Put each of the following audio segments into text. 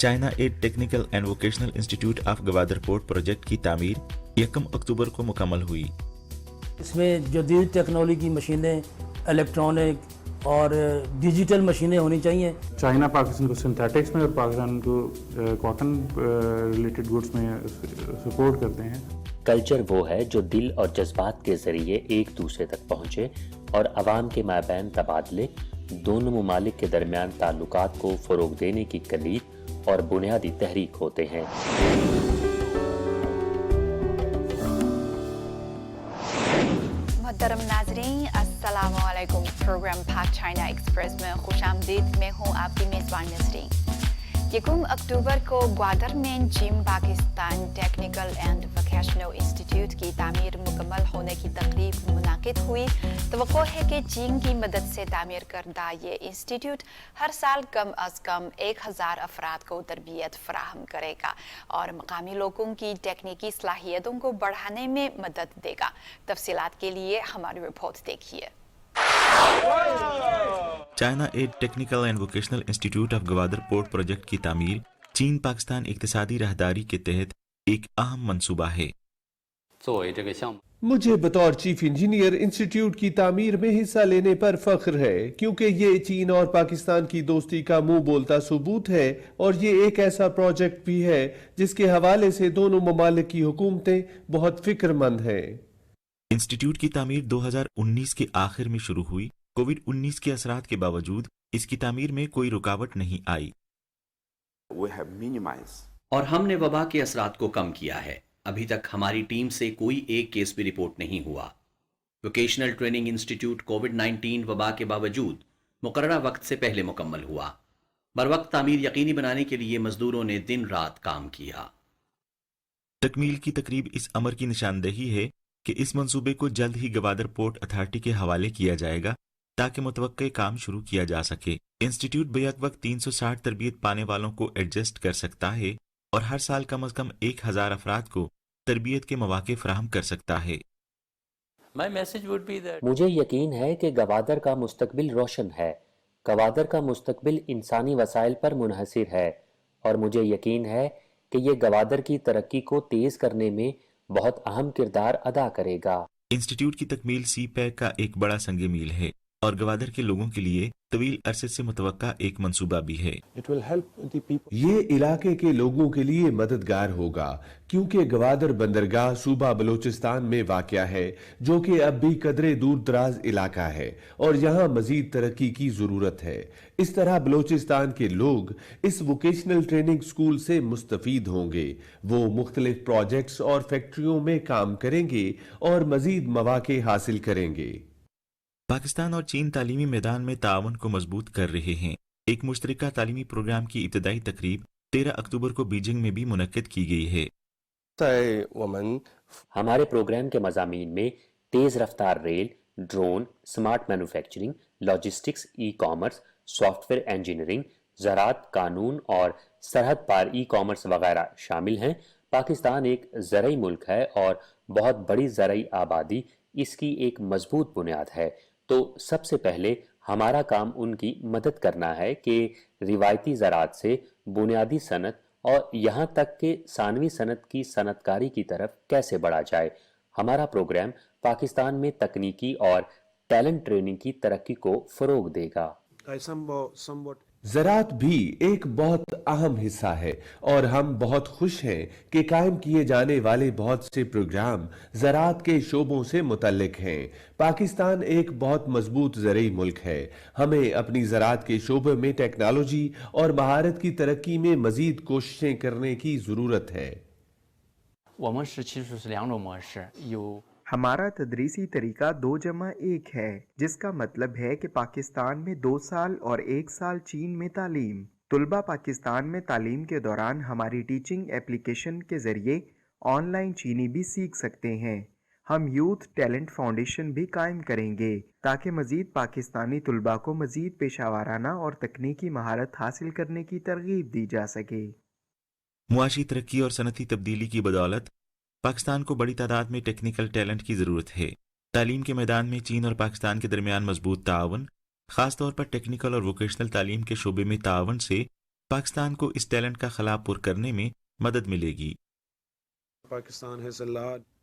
China aid technical and vocational institute of Gwadar port project की तामीर 1 अक्टूबर को मुकम्मल हुई। इसमें जदीद टेक्नोलॉजी की मशीनें, इलेक्ट्रॉनिक और डिजिटल मशीनें होनी चाहिए। चाइना पाकिस्तान को सिंथेटिक्स में और पाकिस्तान को कॉटन रिलेटेड गुड्स में सपोर्ट करते हैं। कल्चर वो है जो दिल और जज्बात के जरिए एक दूसरे तक पहुँचे और अवाम के माबैन तबादले दोनों ममालिक के दरमियान ताल्लुकात को फ़रोग देने की कलीद और बुनियादी तहरीक होते हैं। मोहतरम नाज़रीन, अस्सलामु अलैकुम। प्रोग्राम पाक चाइना एक्सप्रेस में खुशामदीद। मैं हूँ आपकी मेज़बान नसरीन। 1 अक्टूबर को ग्वादर में चीन Pakistan technical and vocational institute की तामीर मुकम्मल होने की तकरीब मुनाकिद हुई। तवक्को है कि चीन की मदद से तामीर करदा ये इंस्टीट्यूट हर साल कम अज़ कम 1000 अफराद को तरबियत फराहम करेगा और मकामी लोगों की टेक्निकी सलाहियतों को बढ़ाने में मदद देगा। तफसीलात के लिए हमारी रिपोर्ट देखिए। China aid technical and vocational institute of Gwadar port project की तामीर चीन पाकिस्तान इक्तिसादी राहदारी के तहत एक अहम मंसूबा है। मुझे बतौर चीफ इंजीनियर इंस्टीट्यूट की तामीर में हिस्सा लेने पर फख्र है, क्योंकि ये चीन और पाकिस्तान की दोस्ती का मुंह बोलता सबूत है और ये एक ऐसा प्रोजेक्ट भी है जिसके हवाले से दोनों ममालिक की हुकूमतें बहुत फिक्रमंद हैं। इंस्टीट्यूट की तामीर 2019 के आखिर में शुरू हुई। कोविड-19 के असरात के बावजूद इसकी तामीर में कोई रुकावट नहीं आई और हमने वबा के असरात को कम किया है। अभी तक हमारी टीम से कोई एक केस भी रिपोर्ट नहीं हुआ। वोकेशनल ट्रेनिंग इंस्टीट्यूट कोविड-19 वबा के बावजूद मुकर्ररा वक्त से पहले मुकम्मल हुआ। बरवक्त तामीर यकीनी बनाने के लिए मजदूरों ने दिन रात काम किया। तकमील की तकरीब इस अमर की निशानदेही है कि इस मंसूबे को जल्द ही गवादर पोर्ट अथॉरिटी के हवाले किया जाएगा ताकि मुतवक्के काम शुरू किया जा सके। इंस्टीट्यूट बेक वक्त 360 तरबियत पाने वालों को एडजस्ट कर सकता है और हर साल कम अज कम 1000 अफराद को तरबियत के मौके फराहम कर सकता है। मुझे यकीन है कि गवादर का मुस्तकबिल रोशन है। गवादर का मुस्तकबिल इंसानी वसाइल पर मुनहसिर है और मुझे यकीन है कि ये गवादर की तरक्की को तेज करने में बहुत अहम किरदार अदा करेगा। इंस्टीट्यूट की तकमील सी पैक का एक बड़ा संग मील है और गवादर के लोगों के लिए तवील अरसे से मुतवक्का एक मंसूबा भी है। ये इलाके के लोगों के लिए मददगार होगा, क्योंकि गवादर बंदरगाह सूबा बलोचिस्तान में वाक़या है, जो कि अब भी कदरे दूर दराज इलाका है और यहाँ मजीद तरक्की की जरूरत है। इस तरह बलोचिस्तान के लोग इस वोकेशनल ट्रेनिंग स्कूल से मुस्तफीद होंगे। वो मुख्तलिफ प्रोजेक्ट्स और फैक्ट्रियों में काम करेंगे और मजीद मौके हासिल करेंगे। पाकिस्तान और चीन तालीमी मैदान में ताउन को मजबूत कर रहे हैं। एक मुश्तरका तालीमी प्रोग्राम की इब्तदाई तकरीब 13 अक्टूबर को बीजिंग में भी मुनक्किद की गई है। हमारे प्रोग्राम के मज़ामीन में तेज़ रफ्तार rail, drone, smart manufacturing, logistics, e commerce, software engineering, ज़राअत, कानून और सरहद पार ई कॉमर्स वगैरह शामिल हैं। पाकिस्तान एक ज़रई मुल्क है और बहुत बड़ी ज़रई आबादी इसकी एक मजबूत बुनियाद है। तो सबसे पहले हमारा काम उनकी मदद करना है कि रिवायती ज़राअत से बुनियादी सनत और यहाँ तक कि सानवी सनत की सनतकारी की तरफ कैसे बढ़ा जाए। हमारा प्रोग्राम पाकिस्तान में तकनीकी और टैलेंट ट्रेनिंग की तरक्की को फ़रोग देगा। ज़राअत भी एक बहुत अहम हिस्सा है और हम बहुत खुश हैं कि कायम किए जाने वाले बहुत से प्रोग्राम ज़राअत के शोबों से मुतल्लिक हैं। पाकिस्तान एक बहुत मजबूत ज़रई मुल्क है। हमें अपनी ज़राअत के शोबे में टेक्नोलॉजी और महारत की तरक्की में मजीद कोशिशें करने की ज़रूरत है। हमारा तदरीसी तरीका 2+1 है, जिसका मतलब है कि पाकिस्तान में 2 साल और 1 साल चीन में तालीम। तुलबा पाकिस्तान में तालीम के दौरान हमारी टीचिंग एप्लीकेशन के ज़रिए ऑनलाइन चीनी भी सीख सकते हैं। हम यूथ टैलेंट फाउंडेशन भी कायम करेंगे ताकि मज़ीद पाकिस्तानी तुलबा को मज़ीद पेशावराना और तकनीकी महारत हासिल करने की तरगीब दी जा सके। मुआशी तरक्की और सनती तब्दीली की बदौलत पाकिस्तान को बड़ी तादाद में टेक्निकल टैलेंट की ज़रूरत है। तालीम के मैदान में चीन और पाकिस्तान के दरमियान मजबूत ताउन, खासतौर पर टेक्निकल और वोकेशनल तालीम के शोबे में ताउन से पाकिस्तान को इस टैलेंट का खला पुर करने में मदद मिलेगी।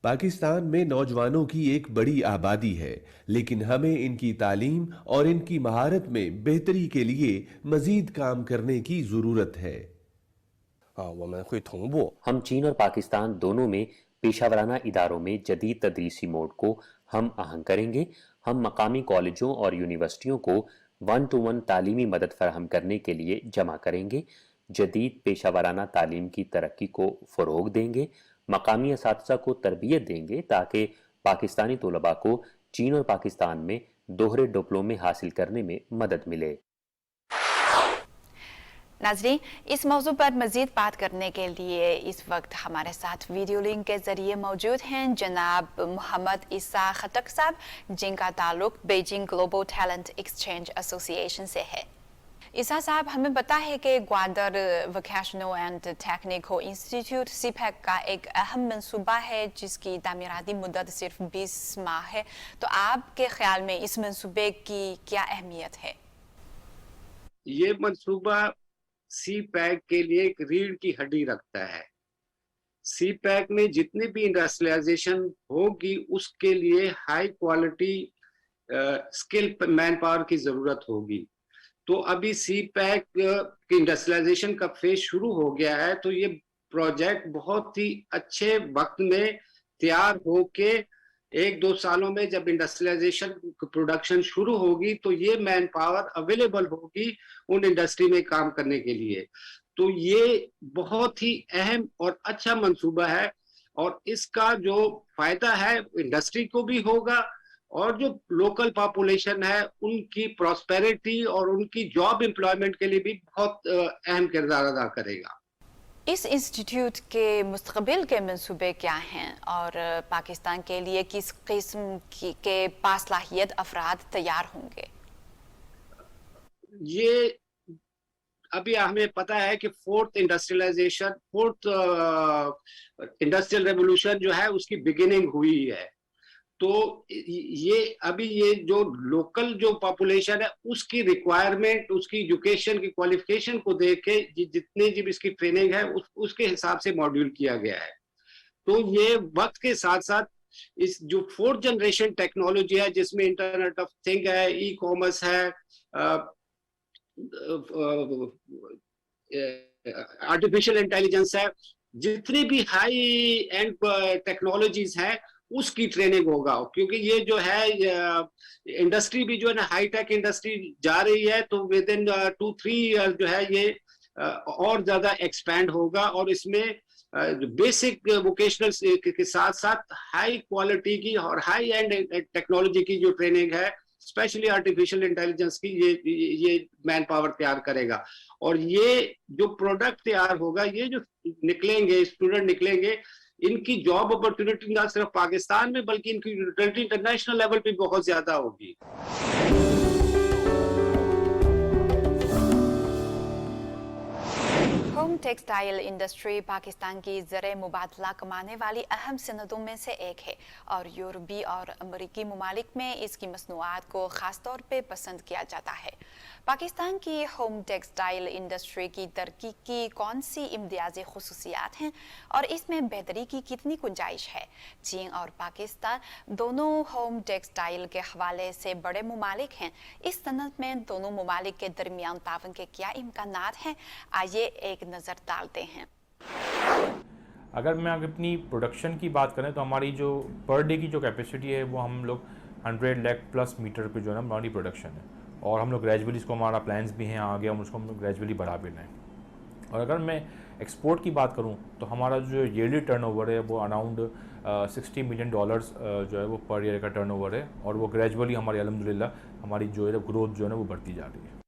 पाकिस्तान में नौजवानों की एक बड़ी आबादी है, लेकिन हमें इनकी तालीम और इनकी महारत में बेहतरी के लिए मजीद काम करने की जरूरत है। हम चीन और पाकिस्तान दोनों में पेशावराना इदारों में जदीद तदरीसी मोड को हम आहंग करेंगे। हम मकामी कॉलेजों और यूनिवर्सिटियों को 1-to-1 तालीमी मदद फराहम करने के लिए जमा करेंगे। जदीद पेशावराना तालीम की तरक्की को फ़रोग देंगे। मकामी असातिज़ा को तरबियत देंगे ताकि पाकिस्तानी तलबा को चीन और पाकिस्तान में दोहरे डिप्लोमे हासिल करने में मदद मिले। नाज़रीन, इस मौजू पर मज़ीद बात करने के लिए इस वक्त हमारे साथ वीडियो लिंक के ज़रिए मौजूद हैं जनाब मोहम्मद ईसा खटक साहब, जिनका ताल्लुक Beijing global talent exchange association से है। ईसा साहब, हमें पता है कि Gwadar vocational and technical institute CPEC का एक अहम मंसूबा है जिसकी तामीराती मुद्दत सिर्फ 20 माह है, तो आपके ख्याल में इस मंसूबे की क्या अहमियत है? ये मंसूबा सी पैक के लिए एक रीढ़ की हड्डी रखता है। सी पैक में जितनी भी इंडस्ट्रियलाइजेशन होगी उसके लिए high quality skill man power की जरूरत होगी। तो अभी सी पैक की इंडस्ट्रियलाइजेशन का फेज शुरू हो गया है, तो ये प्रोजेक्ट बहुत ही अच्छे वक्त में तैयार होके 1-2 सालों में जब इंडस्ट्रियलाइजेशन प्रोडक्शन शुरू होगी तो ये मैन पावर अवेलेबल होगी उन इंडस्ट्री में काम करने के लिए। तो ये बहुत ही अहम और अच्छा मंसूबा है और इसका जो फायदा है इंडस्ट्री को भी होगा और जो लोकल पॉपुलेशन है उनकी प्रॉस्पेरिटी और उनकी जॉब एम्प्लॉयमेंट के लिए भी बहुत अहम किरदार अदा करेगा। इस इंस्टीट्यूट के मुस्तकबिल के मंसूबे क्या हैं और पाकिस्तान के लिए किस किस्म के बासलाहियत अफराद तैयार होंगे? ये अभी हमें पता है कि फोर्थ इंडस्ट्रियल रेवोल्यूशन जो है उसकी बिगिनिंग हुई है। तो ये अभी ये जो लोकल जो पॉपुलेशन है उसकी रिक्वायरमेंट, उसकी एजुकेशन की क्वालिफिकेशन को देख के जितने जी इसकी ट्रेनिंग है उसके हिसाब से मॉड्यूल किया गया है। तो ये वक्त के साथ साथ इस जो 4th जनरेशन टेक्नोलॉजी है जिसमें इंटरनेट ऑफ थिंग है, ई कॉमर्स है, आर्टिफिशियल इंटेलिजेंस है, जितनी भी हाई एंड टेक्नोलॉजीज हैं उसकी ट्रेनिंग होगा। क्योंकि ये जो है इंडस्ट्री भी जो है ना हाई टेक इंडस्ट्री जा रही है, तो विद इन 2-3 ईयर जो है ये और ज्यादा एक्सपैंड होगा और इसमें बेसिक वोकेशनल के साथ साथ हाई क्वालिटी की और हाई एंड टेक्नोलॉजी की जो ट्रेनिंग है, स्पेशली आर्टिफिशियल इंटेलिजेंस की, ये मैन पावर तैयार करेगा। और ये जो प्रोडक्ट तैयार होगा, ये जो निकलेंगे स्टूडेंट निकलेंगे, इनकी जॉब अपॉर्चुनिटी ना सिर्फ पाकिस्तान में बल्कि इनकी यूटिलिटी इंटरनेशनल लेवल पे बहुत ज्यादा होगी। होम टेक्सटाइल इंडस्ट्री पाकिस्तान की ज़र मुबादला कमाने वाली अहम सनदों में से एक है और यूरोपी और अमरीकी ममालिक में इसकी मसनूआत को ख़ास तौर पे पसंद किया जाता है। पाकिस्तान की होम टेक्सटाइल इंडस्ट्री की तरक्की की कौन सी इम्तियाजी खुसूसियात हैं और इसमें बेहतरी की कितनी गुंजाइश है? चीन और पाकिस्तान दोनों होम टेक्सटाइल के हवाले से बड़े ममालिक हैं। इस सनद में दोनों ममालिक के दरमियान तावन के क्या इम्कानात हैं? आइए एक नज़र डालते हैं। अगर मैं अपनी प्रोडक्शन की बात करें तो हमारी जो पर डे की जो कैपेसिटी है वो हम लोग 100 लाख प्लस मीटर पे जो है ना हमारी प्रोडक्शन है और हम लोग ग्रेजुअली इसको, हमारा प्लान्स भी हैं आगे, हम उसको हम ग्रेजुअली बढ़ा भी रहे हैं। और अगर मैं एक्सपोर्ट की बात करूं तो हमारा जो ईयरली टर्नओवर है वो अराउंड $60 मिलियन जो है वो पर ईयर का टर्नओवर है और वो ग्रेजुअली हमारी अल्हम्दुलिल्लाह हमारी जो है ग्रोथ जो है ना वो बढ़ती जा रही है।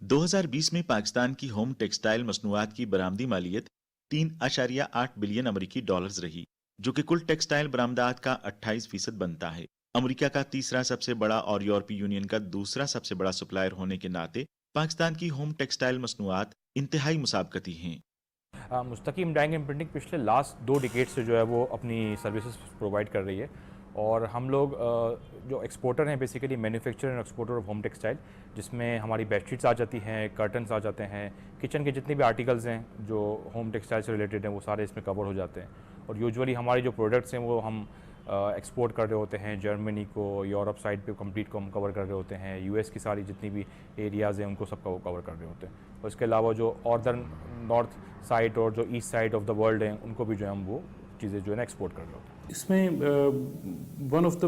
2020 में पाकिस्तान की होम टेक्सटाइल मसनूआत की बरामदी मालियत 3.8 बिलियन अमरीकी डॉलर्स रही, जो कि कुल टेक्सटाइल बरामदात का 28% बनता है। अमेरिका का तीसरा सबसे बड़ा और यूरोपीय यूनियन का दूसरा सबसे बड़ा सप्लायर होने के नाते पाकिस्तान की होम टेक्सटाइल मसनूआत इंतहाई मुसाबकती हैं। मुस्तकीम डाइंग एंड प्रिंटिंग पिछले लास्ट 2 डिकेड से जो है वो अपनी सर्विसेज प्रोवाइड कर रही है और हम लोग जो एक्सपोर्टर हैं basically manufacturer and exporter of home textile, جس میں ہماری بیڈ شیٹس آ جاتی ہیں, کرٹنس آ جاتے ہیں, کچن کے جتنے بھی آرٹیکلز ہیں جو ہوم ٹیکسٹائل سے ریلیٹڈ ہیں وہ سارے اس میں کور ہو جاتے ہیں. اور یوزولی ہماری جو پروڈکٹس ہیں وہ ہم ایکسپورٹ کر رہے ہوتے ہیں جرمنی کو, یورپ سائڈ پہ کمپلیٹ کو ہم کور کر رہے ہوتے ہیں, یو ایس کی ساری جتنی بھی ایریاز ہیں ان کو سب کا وہ کور کر رہے ہوتے ہیں. اور اس کے علاوہ جو نارتھ سائڈ اور جو east side of the world ہیں ان کو بھی جو ہے ہم وہ چیزیں جو ہے نا ایکسپورٹ کر رہے ہوتے ہیں. اس میں one of the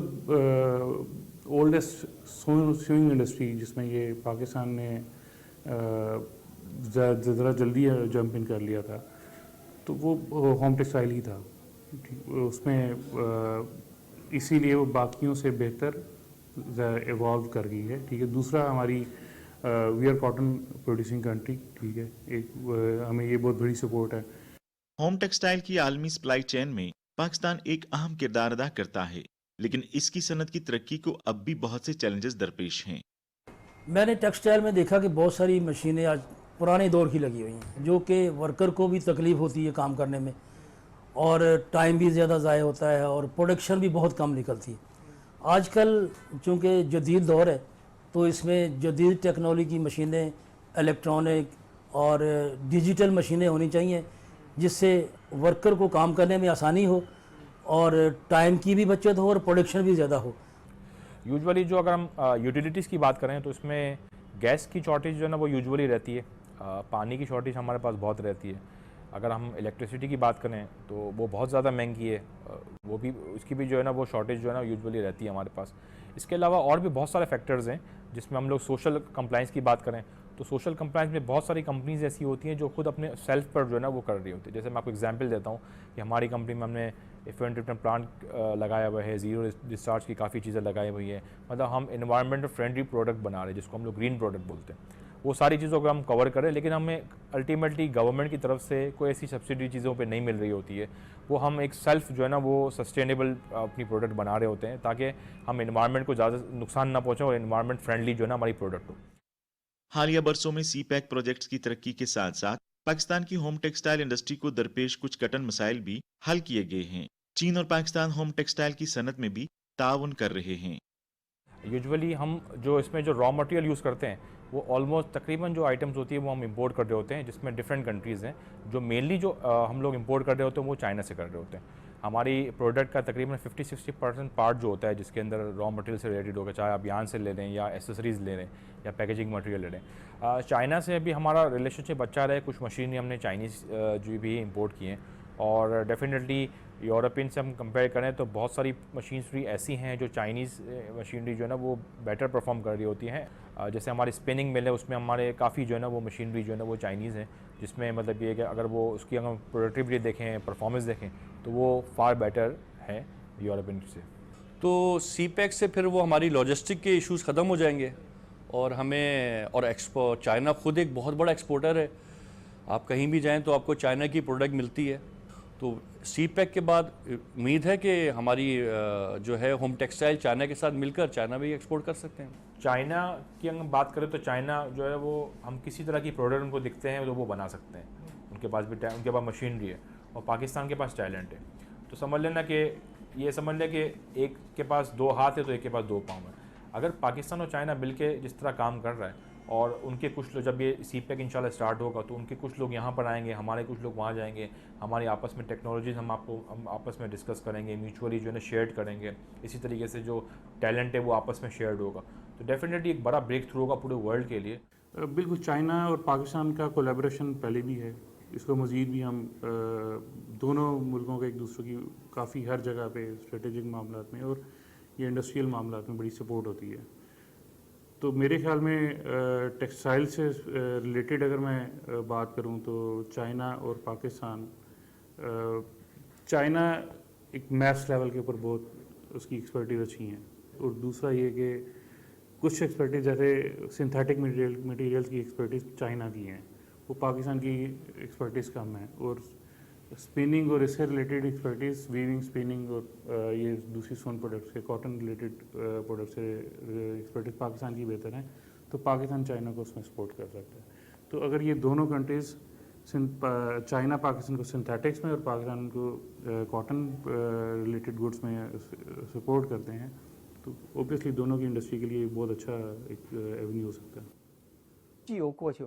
oldest swing industry جس میں یہ پاکستان نے ذرا جلدی جمپ ان کر لیا تھا تو وہ ہوم ٹیکسٹائل ہی تھا. اس میں اسی لیے وہ باقیوں سے بہتر ایوالو کر گئی ہے. ٹھیک ہے. دوسرا ہماری we are cotton producing country. ٹھیک ہے. ایک ہمیں یہ بہت بڑی سپورٹ ہے. ہوم ٹیکسٹائل کی عالمی سپلائی چین میں پاکستان ایک اہم کردار ادا کرتا ہے, لیکن اس کی صنعت کی ترقی کو اب بھی بہت سے چیلنجز درپیش ہیں. میں نے ٹیکسٹائل میں دیکھا کہ بہت ساری مشینیں آج پرانے دور کی لگی ہوئی ہیں جو کہ ورکر کو بھی تکلیف ہوتی ہے کام کرنے میں, اور ٹائم بھی زیادہ ضائع ہوتا ہے اور پروڈکشن بھی بہت کم نکلتی ہے. آج کل چونکہ جدید دور ہے تو اس میں جدید ٹیکنالوجی کی مشینیں, الیکٹرانک اور ڈیجیٹل مشینیں ہونی چاہیے جس سے ورکر کو کام کرنے میں آسانی ہو اور ٹائم کی بھی بچت ہو اور پروڈکشن بھی زیادہ ہو. یوزولی جو اگر ہم یوٹیلیٹیز کی بات کریں تو اس میں گیس کی شارٹیج جو ہے نا وہ یوزولی رہتی ہے, پانی کی شارٹیج ہمارے پاس بہت رہتی ہے. اگر ہم الیکٹریسٹی کی بات کریں تو وہ بہت زیادہ مہنگی ہے, وہ بھی اس کی بھی جو ہے نا وہ شارٹیج جو ہے نا یوزولی رہتی ہے ہمارے پاس. اس کے علاوہ اور بھی بہت سارے فیکٹرز ہیں جس میں ہم لوگ سوشل کمپلائنس کی بات کریں تو سوشل کمپلائنس میں بہت ساری کمپنیز ایسی ہوتی ہیں جو خود اپنے سیلف پر جو ہے نا وہ کر رہی ہوتی ہے. جیسے میں آپ کو ایگزامپل دیتا ہوں کہ ہماری کمپنی میں ہم نے ایفلوئنٹ ٹریٹمنٹ پلانٹ لگایا ہوا ہے, زیرو ڈسچارج کی کافی چیزیں لگائی ہوئی ہیں. مطلب ہم انوائرمنٹ فرینڈلی پروڈکٹ بنا رہے ہیں جس کو ہم لوگ گرین پروڈکٹ بولتے ہیں. وہ ساری چیزوں کو ہم کور کریں, لیکن ہمیں الٹیمیٹلی گورنمنٹ کی طرف سے کوئی ایسی سبسڈی چیزوں پہ نہیں مل رہی ہوتی ہے. وہ ہم ایک سیلف جو ہے نا وہ سسٹینیبل اپنی پروڈکٹ بنا رہے ہوتے ہیں تاکہ ہم انوائرمنٹ کو زیادہ نقصان نہ پہنچیں اور انوائرمنٹ فرینڈلی جو ہے نا ہماری پروڈکٹ ہو. حالیہ برسوں میں سی پیک پروجیکٹس کی ترقی کے ساتھ ساتھ پاکستان کی ہوم ٹیکسٹائل انڈسٹری کو درپیش کچھ کٹن مسائل بھی حل کیے گئے ہیں. چین اور پاکستان ہوم ٹیکسٹائل کی صنعت میں بھی تعاون کر رہے ہیں. یوزولی ہم جو اس میں جو را مٹیریل یوز کرتے ہیں وہ آلموسٹ تقریباً جو آئٹمز ہوتی ہیں وہ ہم امپورٹ کر رہے ہوتے ہیں, جس میں ڈفرینٹ کنٹریز ہیں. جو مینلی جو ہم لوگ امپورٹ کر رہے ہوتے ہیں وہ چائنا سے کر رہے ہوتے ہیں. ہماری پروڈکٹ کا تقریباً 50-60% پارٹ جو ہوتا ہے جس کے اندر را مٹیریل سے ریلیٹڈ ہوگا, چاہے آپ یان سے لے لیں یا ایسیسریز لے لیں یا پیکیجنگ مٹیریل لے لیں. چائنا سے بھی ہمارا ریلیشن شپ اچھا رہا ہے. کچھ مشینیں ہم نے چائنیز جو بھی امپورٹ کی ہیں, اور ڈیفینیٹلی یورپین سے ہم کمپیئر کریں تو بہت ساری مشینری ایسی ہیں جو چائنیز مشینری جو ہے نا وہ بیٹر پرفارم کر رہی ہوتی ہیں. جیسے ہماری اسپننگ مل ہے اس میں ہمارے کافی جو ہے نا وہ مشینری جو ہے نا وہ چائنیز ہیں, جس میں مطلب یہ کہ اگر وہ اس کی اگر پروڈکٹیوٹی دیکھیں, پرفارمنس دیکھیں تو وہ فار بیٹر ہے یورپین سے. تو سی پیک سے پھر وہ ہماری لاجسٹک کے ایشوز ختم ہو جائیں گے اور ہمیں اور چائنا خود ایک بہت بڑا ایکسپورٹر ہے. آپ کہیں بھی جائیں تو آپ کو چائنا کی پروڈکٹ ملتی ہے. تو سی پیک کے بعد امید ہے کہ ہماری جو ہے ہوم ٹیکسٹائل چائنا کے ساتھ مل کر چائنا بھی ایکسپورٹ کر سکتے ہیں. چائنا کی اگر بات کریں تو چائنا جو ہے وہ ہم کسی طرح کی پروڈکٹ ان کو دکھتے ہیں تو وہ بنا سکتے ہیں. ان کے پاس بھی ان کے پاس مشینری ہے اور پاکستان کے پاس ٹیلنٹ ہے. تو سمجھ لینا کہ یہ سمجھ لیں کہ ایک کے پاس 2 ہاتھ ہے تو ایک کے پاس 2 پاؤں ہے. اگر پاکستان اور چائنا مل کے جس طرح کام کر رہا ہے اور ان کے کچھ لوگ جب یہ سی پیک انشاءاللہ اسٹارٹ ہوگا تو ان کے کچھ لوگ یہاں پر آئیں گے, ہمارے کچھ لوگ وہاں جائیں گے, ہماری آپس میں ٹیکنالوجیز ہم آپس میں ڈسکس کریں گے, میوچولی جو ہے نا شیئر کریں گے. اسی طریقے سے جو ٹیلنٹ ہے وہ آپس میں شیئرڈ ہوگا تو ڈیفینیٹلی ایک بڑا بریک تھرو ہوگا پورے ورلڈ کے لیے. بالکل. چائنا اور پاکستان کا کولیبریشن پہلے بھی ہے, اس کو مزید بھی ہم دونوں ملکوں کے ایک دوسرے کی کافی ہر جگہ پہ اسٹریٹجک معاملات میں اور یہ انڈسٹریل معاملات میں بڑی سپورٹ ہوتی ہے. تو میرے خیال میں ٹیکسٹائل سے ریلیٹڈ اگر میں بات کروں تو چائنا اور پاکستان, چائنا ایک میتھس لیول کے اوپر بہت اس کی ایکسپرٹیز اچھی ہیں, اور دوسرا یہ کہ کچھ ایکسپرٹیز جیسے سنتھیٹک مٹیریلز کی ایکسپرٹیز چائنا کی ہیں, وہ پاکستان کی ایکسپرٹیز کم ہے. اور اسپننگ اور اس سے ریلیٹڈ ایکسپرٹیز ویونگ, اسپننگ اور یہ دوسری سون پروڈکٹس کے کاٹن ریلیٹڈ پروڈکٹس سے ایکسپرٹیز پاکستان کی بہتر ہیں, تو پاکستان چائنا کو اس میں سپورٹ کر سکتا ہے. تو اگر یہ دونوں کنٹریز چائنا پاکستان کو سنتھیٹکس میں اور پاکستان کو کاٹن ریلیٹڈ گڈس میں سپورٹ کرتے ہیں तो ऑब्वियसली दोनों की इंडस्ट्री के लिए बहुत अच्छा एक एवेन्यू हो सकता है।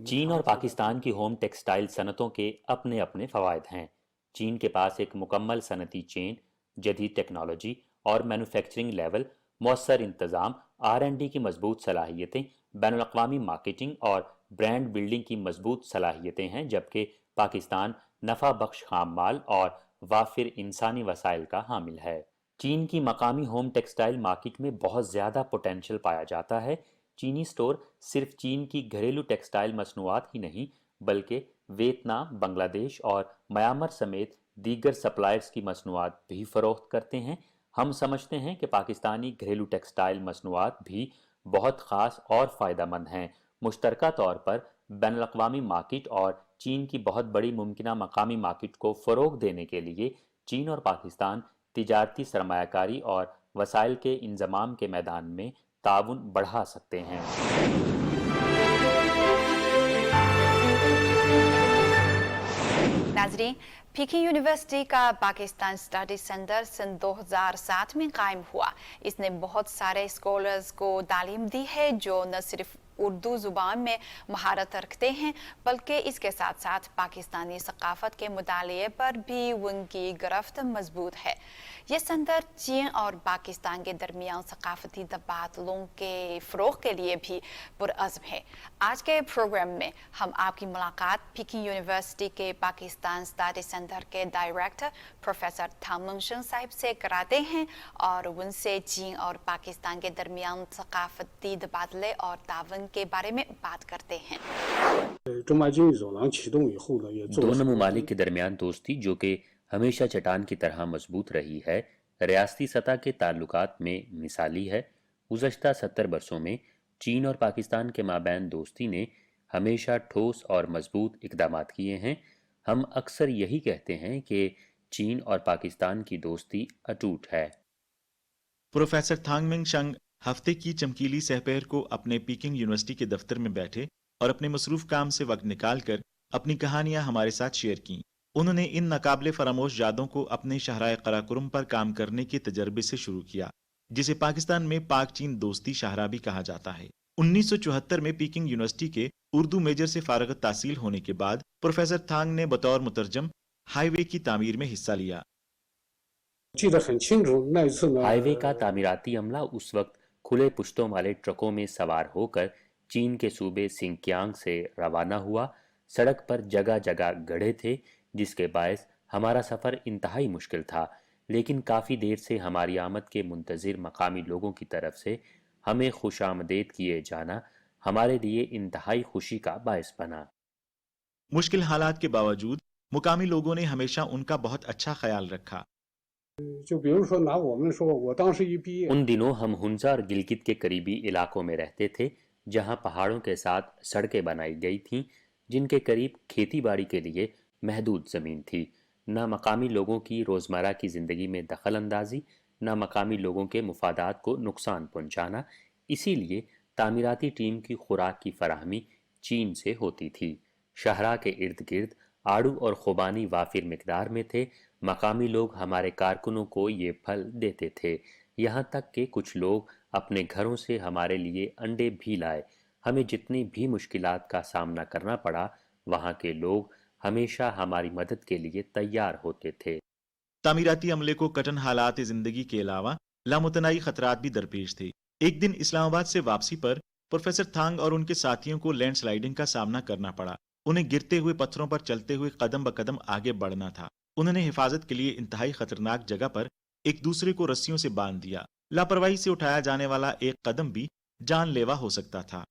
चीन और पाकिस्तान की होम टेक्सटाइल सनतों के अपने अपने फ़वाइद हैं। चीन के पास एक मुकम्मल सनती चेन, जदीद टेक्नोलॉजी और मैन्युफैक्चरिंग लेवल, मौसर इंतज़ाम, R&D की मजबूत सलाहियतें, बैनुल-अक़वामी मार्केटिंग और ब्रांड बिल्डिंग की मजबूत सलाहियतें हैं, जबकि पाकिस्तान नफ़ा बख्श खाम माल और वाफिर इंसानी वसाइल का हामिल है। चीन की मकामी होम टेक्सटाइल मार्केट में बहुत ज़्यादा पोटेंशियल पाया जाता है। चीनी स्टोर सिर्फ चीन की घरेलू टेक्सटाइल मसनूआत ही नहीं, बल्कि वियतनाम, बांग्लादेश और म्यांमार समेत दीगर सप्लायर्स की मसनूआत भी फ़रोख्त करते हैं। हम समझते हैं कि पाकिस्तानी घरेलू टेक्सटाइल मसनूआत भी बहुत ख़ास और फ़ायदेमंद हैं। मुश्तरका तौर पर बैनुल-अक़वामी मार्केट और चीन की बहुत बड़ी मुमकिना मकामी मार्केट को फ़रोग़ देने के लिए चीन और पाकिस्तान तिजारती सरमायाकारी और वसाइल के इंज़माम के मैदान में ताउन बढ़ा सकते हैं। नाज़रीन, पीकिंग यूनिवर्सिटी का पाकिस्तान स्टडी सेंटर सन 2007 में कायम हुआ। इसने बहुत सारे स्कॉलर्स को तालीम दी है जो न सिर्फ उर्दू ज़ुबान में महारत रखते हैं, बल्कि इसके साथ साथ पाकिस्तानी सकाफ़त के मुतालिए पर भी उनकी गिरफ्त मजबूत है। ये सेंटर चीन और पाकिस्तान के दरमियान सकाफ़ती तबादलों के फ़रोग़ के लिए भी पुरअज़्म है। आज के प्रोग्राम में हम आपकी मुलाकात पीकिंग यूनिवर्सिटी के पाकिस्तान स्टडी सेंटर के डायरेक्टर प्रोफेसर थांग मंगशेंग साहिब से कराते हैं और उनसे चीन और पाकिस्तान के दरमियान सकाफ़ती तबादले और ताउन के बारे में बात करते हैं। दोनों ममालिक के दरमियान दोस्ती, जो कि हमेशा चट्टान की तरह मजबूत रही है, रियासती सतह के ताल्लुकात में मिसाली है। गुज़श्ता 70 बरसों में चीन और पाकिस्तान के माबैन दोस्ती ने हमेशा ठोस और मजबूत इक़दामात किए हैं। हम अक्सर यही कहते हैं कि चीन और पाकिस्तान की दोस्ती अटूट है। प्रोफेसर थांग मिंगशेंग हफ्ते की चमकीली सहपहर को अपने पीकिंग यूनिवर्सिटी के दफ्तर में बैठे और अपने मसरूफ काम से वक्त निकालकर अपनी कहानियां हमारे साथ शेयर की। उन्होंने इन नाकाबिले फरामोश यादों को अपने शहराए कराकुरम पर काम करने के तजर्बे से शुरू किया, जिसे पाकिस्तान में पाक चीन दोस्ती शाहरा भी कहा जाता है। 1974 में पीकिंग यूनिवर्सिटी के उर्दू मेजर से फारगत तासील होने के बाद प्रोफेसर थांग ने बतौर मुतरजम हाईवे की तामीर में हिस्सा लिया। हाईवे का तामीराती अमला उस वक्त खुले पुश्तों वाले ट्रकों में सवार होकर चीन के सूबे सिंकियांग से रवाना हुआ। सड़क पर जगह जगह गड्ढे थे, जिसके बायस हमारा सफ़र इंतहाई मुश्किल था, लेकिन काफ़ी देर से हमारी आमद के मुंतज़िर मकामी लोगों की तरफ से हमें खुशामदीद किए जाना हमारे लिए इंतहाई खुशी का बायस बना। मुश्किल हालात के बावजूद मुकामी लोगों ने हमेशा उनका बहुत अच्छा ख्याल रखा। उन दिनों हम हुंजा और गिलगित के करीबी इलाकों में रहते थे, जहां पहाड़ों के साथ सड़कें बनाई गई थीं, जिनके करीब खेती बाड़ी के लिए महदूद ज़मीन थी। न मकामी लोगों की रोज़मर्रा की ज़िंदगी में दखल अंदाजी, न मकामी लोगों के मुफादात को नुकसान पहुँचाना। इसीलिए तामीराती टीम की खुराक की फराहमी चीन से होती थी। शहरा के इर्द गिर्द आड़ू और खुबानी वाफिर मिकदार में थे। मकामी लोग हमारे कारकुनों को ये फल देते थे। यहाँ तक कि कुछ लोग अपने घरों से हमारे लिए अंडे भी लाए। हमें जितनी भी मुश्किलात का सामना करना पड़ा, वहाँ के लोग हमेशा हमारी मदद के लिए तैयार होते थे। तामीराती अमले को कठिन हालात जिंदगी के अलावा लामुतनाई खतरात भी दरपेश थे। एक दिन इस्लामाबाद से वापसी पर प्रोफेसर थांग और उनके साथियों को लैंडस्लाइडिंग का सामना करना पड़ा। उन्हें गिरते हुए पत्थरों पर चलते हुए कदम ब कदम आगे बढ़ना था। उन्होंने हिफाजत के लिए इंतहाई खतरनाक जगह पर एक दूसरे को रस्सियों से बांध दिया। लापरवाही से उठाया जाने वाला एक कदम भी जानलेवा हो सकता था।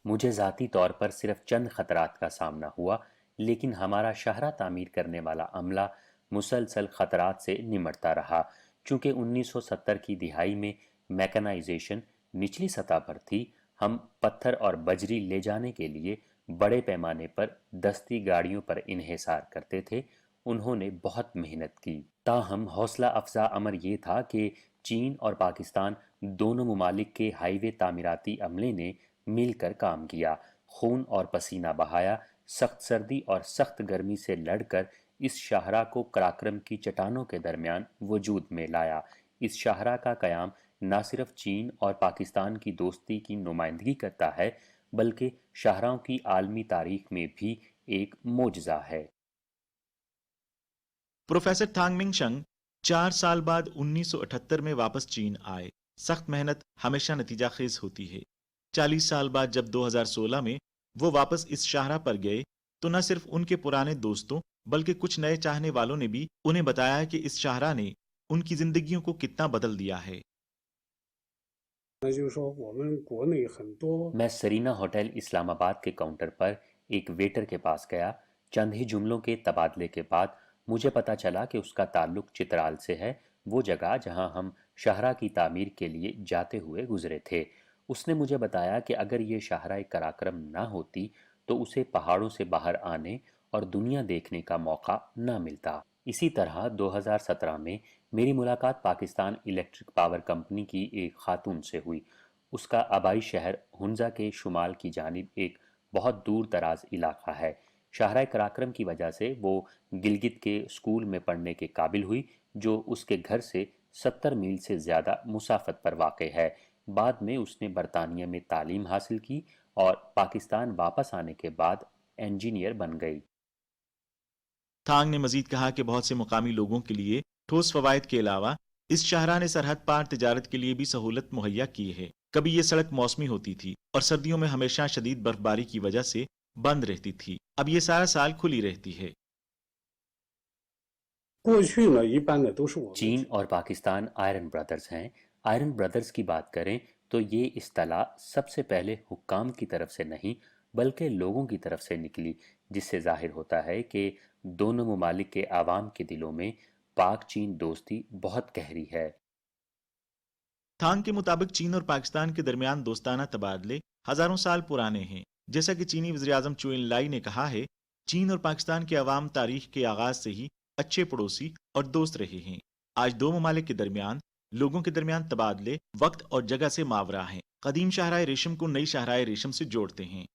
मुझे ज़ाती तौर पर सिर्फ चंद खतरात का सामना हुआ, लेकिन हमारा शहरा तामीर करने वाला अमला मुसलसल खतरात से निमटता रहा। चूँकि 1970 की दिहाई में मैकेनाइजेशन निचली सतह पर थी, हम पत्थर और बजरी ले जाने के लिए बड़े पैमाने पर दस्ती गाड़ियों पर इन्हिसार करते थे। उन्होंने बहुत मेहनत की। ताहम हौसला अफजा अमर ये था कि चीन और पाकिस्तान दोनों ममालिक के हाईवे तामीराती अमले ने मिलकर काम किया, खून और पसीना बहाया, सख्त सर्दी और सख्त गर्मी से लड़कर इस शाहरा को कराक्रम की चट्टानों के दरमियान वजूद में लाया। اس شاہراہ کا قیام نہ صرف چین اور پاکستان کی دوستی کی نمائندگی کرتا ہے بلکہ شاہراہوں کی عالمی تاریخ میں بھی ایک معجزہ ہے۔ پروفیسر تھانگ منگ شنگ 4 سال بعد 1978 میں واپس چین آئے۔ سخت محنت ہمیشہ نتیجہ خیز ہوتی ہے۔ 40 سال بعد جب 2016 میں وہ واپس اس شاہراہ پر گئے تو نہ صرف ان کے پرانے دوستوں بلکہ کچھ نئے چاہنے والوں نے بھی انہیں بتایا کہ اس شاہراہ نے ان کی زندگیوں کو کتنا بدل دیا ہے۔ میں سرینا ہوٹل اسلام آباد کے کاؤنٹر پر ایک ویٹر کے پاس گیا۔ چند ہی جملوں کے تبادلے کے بعد مجھے پتا چلا کہ اس کا تعلق چترال سے ہے، وہ جگہ جہاں ہم شاہراہ کی تعمیر کے لیے جاتے ہوئے گزرے تھے۔ اس نے مجھے بتایا کہ اگر یہ شاہراہ کراکرم نہ ہوتی تو اسے پہاڑوں سے باہر آنے اور دنیا دیکھنے کا موقع نہ ملتا۔ اسی طرح 2017 میں میری ملاقات پاکستان الیکٹرک پاور کمپنی کی ایک خاتون سے ہوئی۔ اس کا آبائی شہر ہنزا کے شمال کی جانب ایک بہت دور دراز علاقہ ہے۔ شاہراہ کراکرم کی وجہ سے وہ گلگت کے اسکول میں پڑھنے کے قابل ہوئی جو اس کے گھر سے 70 میل سے زیادہ مسافت پر واقع ہے۔ بعد میں اس نے برطانیہ میں تعلیم حاصل کی اور پاکستان واپس آنے کے بعد انجینئر بن گئی۔ تھانگ نے مزید کہا کہ بہت سے مقامی لوگوں کے لیے ٹھوس فوائد کے علاوہ اس شاہراہ نے سرحد پار تجارت کے لیے بھی سہولت مہیا کی ہے۔ کبھی یہ سڑک موسمی ہوتی تھی اور سردیوں میں ہمیشہ شدید برفباری کی وجہ سے بند رہتی تھی، اب یہ سارا سال کھلی رہتی ہے۔ چین اور پاکستان آئرن برادرز ہیں۔ آئرن برادرز کی بات کریں تو یہ اصطلاح سب سے پہلے حکام کی طرف سے نہیں بلکہ لوگوں کی طرف سے نکلی، جس سے ظاہر ہوتا ہے کہ دونوں ممالک کے عوام کے دلوں میں پاک چین دوستی بہت گہری ہے۔ تھانگ کے مطابق چین اور پاکستان کے درمیان دوستانہ تبادلے ہزاروں سال پرانے ہیں۔ جیسا کہ چینی وزیراعظم چو ان لائی نے کہا ہے، چین اور پاکستان کے عوام تاریخ کے آغاز سے ہی اچھے پڑوسی اور دوست رہے ہیں۔ آج دو ممالک کے درمیان لوگوں کے درمیان تبادلے وقت اور جگہ سے ماورا ہیں، قدیم شاہراہ ریشم کو نئی شاہراہ ریشم سے جوڑتے ہیں۔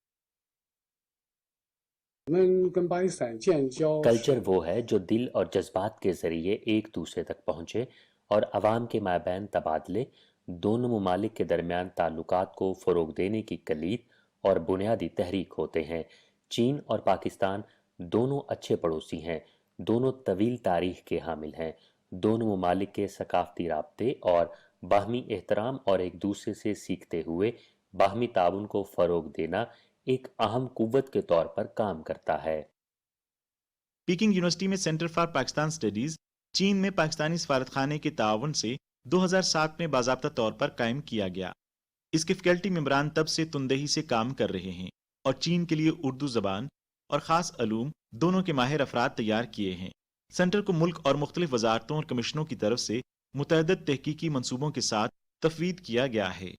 کلچر وہ ہے جو دل اور جذبات کے ذریعے ایک دوسرے تک پہنچے، اور عوام کے مابین تبادلے دونوں ممالک کے درمیان تعلقات کو فروغ دینے کی کلید اور بنیادی تحریک ہوتے ہیں۔ چین اور پاکستان دونوں اچھے پڑوسی ہیں، دونوں طویل تاریخ کے حامل ہیں۔ دونوں ممالک کے ثقافتی رابطے اور باہمی احترام اور ایک دوسرے سے سیکھتے ہوئے باہمی تعاون کو فروغ دینا ایک اہم قوت کے طور پر کام کرتا ہے۔ پیکنگ یونیورسٹی میں سینٹر فار پاکستان اسٹڈیز چین میں پاکستانی سفارت خانے کے تعاون سے 2007 میں باضابطہ طور پر قائم کیا گیا۔ اس کے فیکلٹی ممبران تب سے تندہی سے کام کر رہے ہیں اور چین کے لیے اردو زبان اور خاص علوم دونوں کے ماہر افراد تیار کیے ہیں۔ سینٹر کو ملک اور مختلف وزارتوں اور کمیشنوں کی طرف سے متعدد تحقیقی منصوبوں کے ساتھ تفویض کیا گیا ہے۔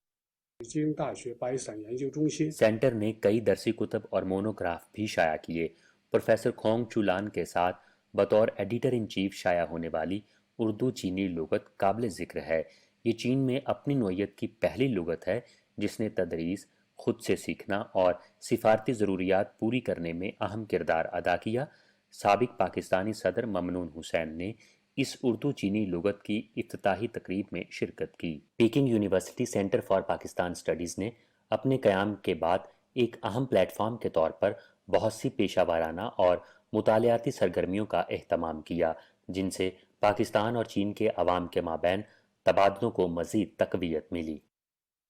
سینٹر نے کئی درسی کتب اور مونوگراف بھی شائع کیے۔ پروفیسر کھونگ چولان کے ساتھ بطور ایڈیٹر ان چیف شائع ہونے والی اردو چینی لغت قابل ذکر ہے۔ یہ چین میں اپنی نوعیت کی پہلی لغت ہے جس نے تدریس، خود سے سیکھنا اور سفارتی ضروریات پوری کرنے میں اہم کردار ادا کیا۔ سابق پاکستانی صدر ممنون حسین نے اس اردو چینی لغت کی افتتاحی تقریب میں شرکت کی۔ Packing university centre for Pakistan studies نے اپنے قیام کے بعد ایک اہم پلیٹ فارم کے طور پر بہت سی پیشہ ورانہ اور مطالعاتی سرگرمیوں کا اہتمام کیا، جن سے پاکستان اور چین کے عوام کے مابین تبادلوں کو مزید تقویت ملی۔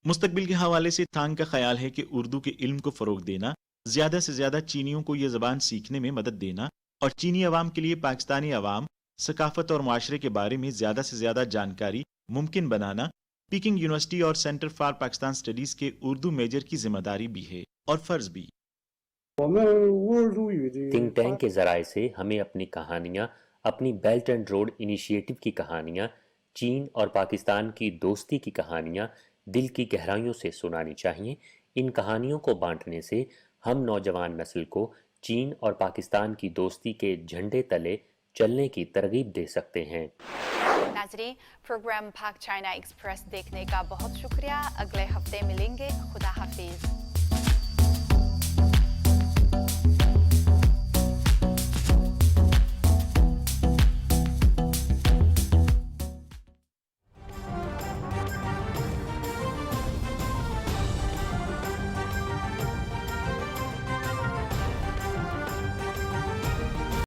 مستقبل کے حوالے سے تھانگ کا خیال ہے کہ اردو کے علم کو فروغ دینا، زیادہ سے زیادہ چینیوں کو یہ زبان سیکھنے میں مدد دینا اور چینی عوام کے لیے پاکستانی عوام، ثقافت اور معاشرے کے بارے میں زیادہ سے زیادہ جانکاری ممکن بنانا پیکنگ یونیورسٹی اور سینٹر فار پاکستان اسٹڈیز کے اردو میجر کی ذمہ داری بھی ہے اور فرض بھی۔ تھنک ٹینک کے ذرائع سے ہمیں اپنی کہانیاں، اپنی بیلٹ اینڈ روڈ انیشیٹو کی کہانیاں، چین اور پاکستان کی دوستی کی کہانیاں دل کی گہرائیوں سے سنانی چاہیے۔ ان کہانیوں کو بانٹنے سے ہم نوجوان نسل کو چین اور پاکستان کی دوستی کے جھنڈے تلے چلنے کی ترغیب دے سکتے ہیں۔ ناظرین، پروگرام پاک چائنا ایکسپریس دیکھنے کا بہت شکریہ۔ اگلے ہفتے ملیں گے۔ خدا حافظ۔